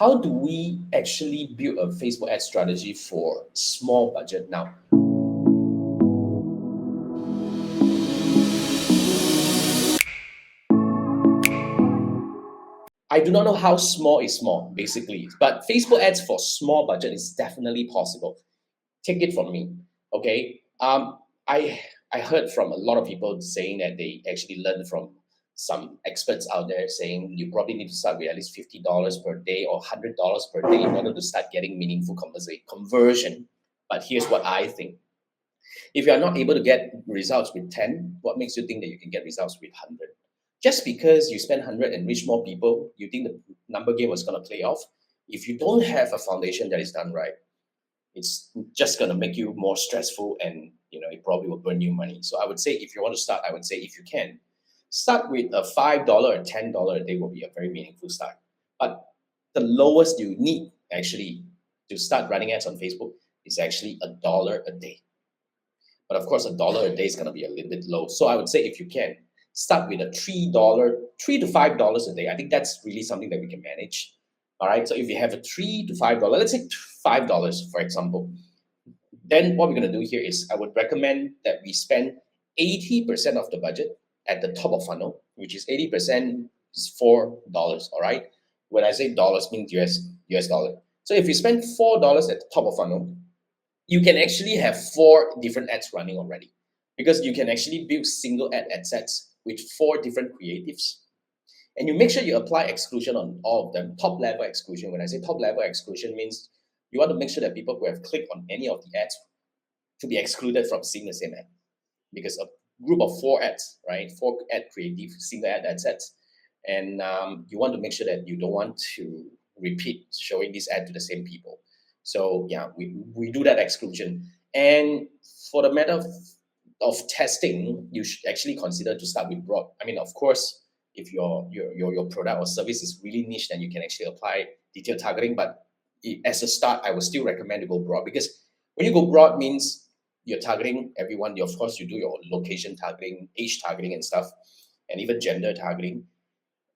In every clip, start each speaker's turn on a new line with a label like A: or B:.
A: how do we actually build a Facebook ad strategy for small budget now? I do not know how small is small, basically, but Facebook ads for small budget is definitely possible. Take it from me, okay? I heard from a lot of people saying that they actually learned from some experts out there saying you probably need to start with at least $50 per day or $100 per day in order to start getting meaningful conversion. But here's what I think: if you are not able to get results with 10, what makes you think that you can get results with 100? Just because you spend 100 and reach more people, you think the number game was going to play off? If you don't have a foundation that is done right, it's just going to make you more stressful, and it probably will burn you money. So I would say, if you want to start, I would say, if you can start with a $5 or $10 a day, will be a very meaningful start. But the lowest you need actually to start running ads on Facebook is actually $1 a day. But of course, $1 a day is going to be a little bit low. So I would say, if you can start with a $3 to $5 a day, I think that's really something that we can manage. All right. So if you have a $3 to $5, let's say $5, for example, then what we're going to do here is I would recommend that we spend 80% of the budget at the top of funnel, which is 80% is $4. All right. When I say dollars, means US dollar. So if you spend $4 at the top of funnel, you can actually have 4 different ads running already, because you can actually build single ad sets with 4 different creatives. And you make sure you apply exclusion on all of them. Top level exclusion. When I say top level exclusion, means you want to make sure that people who have clicked on any of the ads to be excluded from seeing the same ad, because a group of 4 ads, right? 4 ad creative single ad sets, and you want to make sure that you don't want to repeat showing this ad to the same people. So yeah, we do that exclusion. And for the matter of testing, you should actually consider to start with broad. I mean, of course, if your product or service is really niche, then you can actually apply detailed targeting. But as a start, I would still recommend to go broad, because when you go broad means you're targeting everyone. Of course, you do your location targeting, age targeting and stuff, and even gender targeting.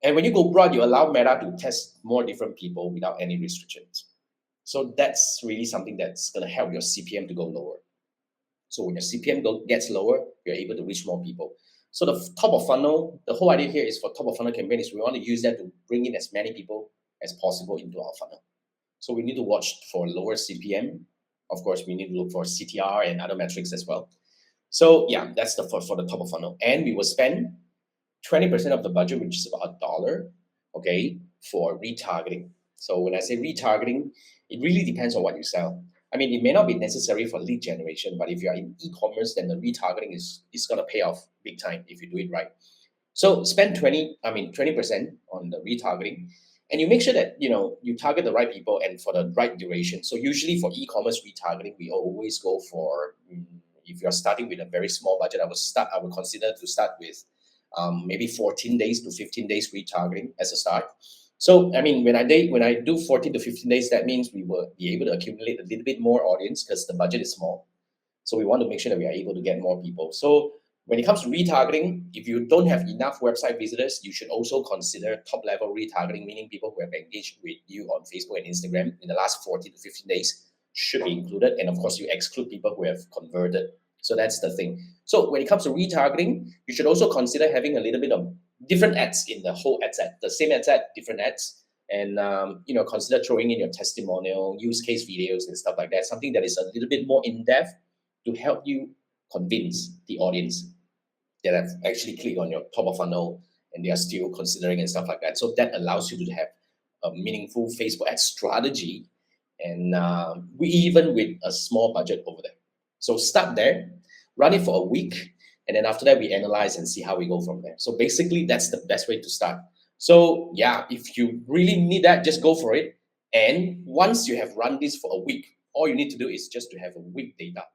A: And when you go broad, you allow Meta to test more different people without any restrictions. So that's really something that's going to help your CPM to go lower. So when your CPM gets lower, you're able to reach more people. So the top of funnel, the whole idea here is for top of funnel campaign is we want to use that to bring in as many people as possible into our funnel. So we need to watch for lower CPM. Of course, we need to look for CTR and other metrics as well. So yeah, that's for the top of funnel. And we will spend 20% of the budget, which is about $1, okay, for retargeting. So when I say retargeting, it really depends on what you sell. I mean, it may not be necessary for lead generation, but if you're in e-commerce, then the retargeting is going to pay off big time if you do it right. So spend 20% on the retargeting, and you make sure that you target the right people and for the right duration. So usually for e-commerce retargeting, we always go for, if you're starting with a very small budget, I would consider to start with maybe 14 days to 15 days retargeting as a start. So I mean, when I do 14 to 15 days, that means we will be able to accumulate a little bit more audience because the budget is small. So we want to make sure that we are able to get more people. So when it comes to retargeting, if you don't have enough website visitors, you should also consider top level retargeting, meaning people who have engaged with you on Facebook and Instagram in the last 14 to 15 days should be included. And of course, you exclude people who have converted. So that's the thing. So when it comes to retargeting, you should also consider having a little bit of different ads in the whole ad set, the same ad set, different ads, and consider throwing in your testimonial, use case videos and stuff like that. Something that is a little bit more in depth to help you convince the audience that have actually clicked on your top of funnel and they are still considering and stuff like that. So that allows you to have a meaningful Facebook ad strategy, and we even with a small budget over there. So start there, run it for a week, and then after that, we analyze and see how we go from there. So basically, that's the best way to start. So yeah, if you really need that, just go for it. And once you have run this for a week, all you need to do is just to have a week data,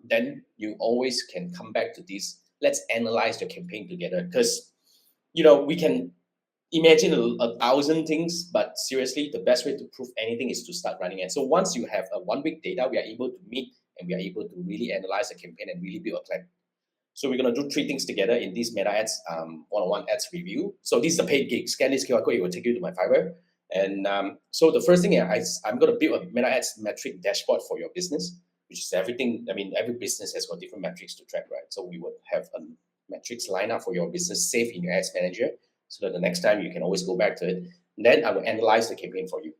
A: then you always can come back to this. Let's analyze the campaign together, because, we can imagine a 1,000 things, but seriously, the best way to prove anything is to start running it. So once you have a 1 week data, we are able to meet and we are able to really analyze the campaign and really build a plan. So we're going to do 3 things together in this Meta Ads one-on-one ads review. So this is a paid gig. Scan this QR code, it will take you to my Fiverr. And so the first thing I'm going to build a Meta Ads metric dashboard for your business, which is everything. I mean, every business has got different metrics to track, right? So we would have a metrics line up for your business saved in your ads manager, so that the next time you can always go back to it. And then I will analyze the campaign for you.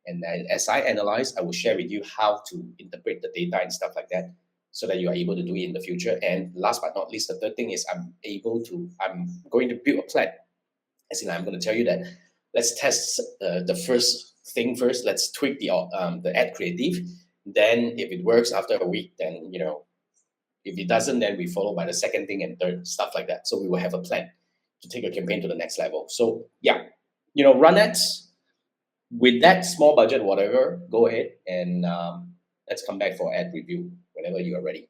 A: And then as I analyze, I will share with you how to interpret the data and stuff like that, so that you are able to do it in the future. And last but not least, the third thing is I'm going to build a plan. As in, I'm going to tell you that let's test the first thing first. Let's tweak the ad creative. Then if it works after a week, then if it doesn't, then we follow by the second thing and third, stuff like that. So we will have a plan to take a campaign to the next level. So yeah, run ads with that small budget, whatever. Go ahead and let's come back for ad review whenever you are ready.